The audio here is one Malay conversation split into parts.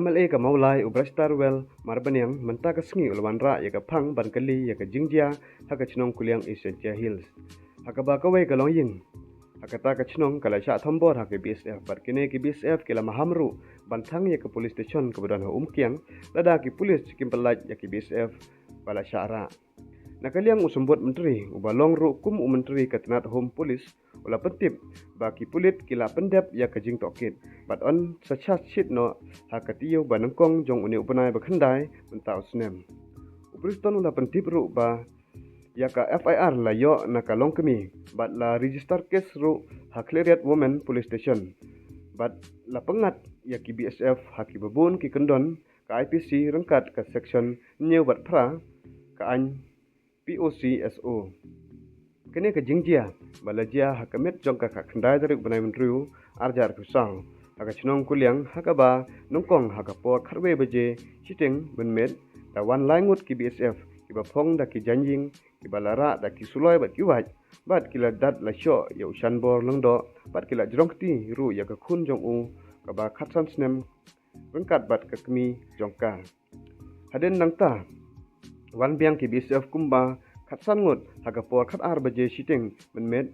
MLA ka maulai Brashtar well marbanyang menta ka sngi ulwan ra ya ka phang ban kali ya ka jingjia ha ka chinong kuliang Essentia Hills ha ka ba ka wei ka long ying ha ka ta ka chinong kala sha thombor ha ka BSF par kine ki BSF kila mahamru ban thang ya ka police station ka badan ha kiang lada ki police kim pelaj ya ki BSF bala syara nakaliang usumbot menteri ubalong ru kum menteri katnat home police ula pentip baki pulit kila pendep ya kajing tokit but on sachat shit no hakatiyo banangkong jong uni upanai bakhandai mentau snem upriston ula pentip ru ba ya ka FIR la yo nakalong kemi but la register case ru hakleriat women police station but la pengat ya ki BSF haki babun ki kendon ka IPC rengkat ka section new bat pra ka an POCSO kene ka jingjia balajia hakamet jong ka khandai darik banai menru arjar kusang haka chinong kuliang hakaba nongkong hakapo kharwe baje chiteng benmet da wan langut ki BSF ki bapong da ki janjing ki balara da ki suloi bat ki waj bat kila dat la sho ya ushan bor lengdo bat kila jrongti ru ya ka khun jong u ka ba khatsan snem rengkat bat ka kemi jongka haden nangta wan biang ki BSF kumba khatsan ngut hagapor khat ar baje shiteng benmet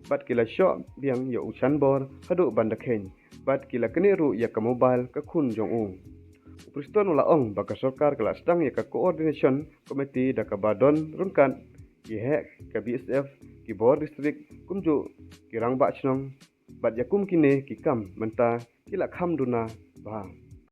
bat kila sho biang ya ushan bor hadu bandakhen bat kila keniru ya ka mobile ka khun jong u upriston ula ong baka sarkar kala stang ya ka coordination committee da ka badon rungkan ki he ka BSF ki bor district kumju ki rangba chnong bat yakum kine ki kam menta kila kham duna ba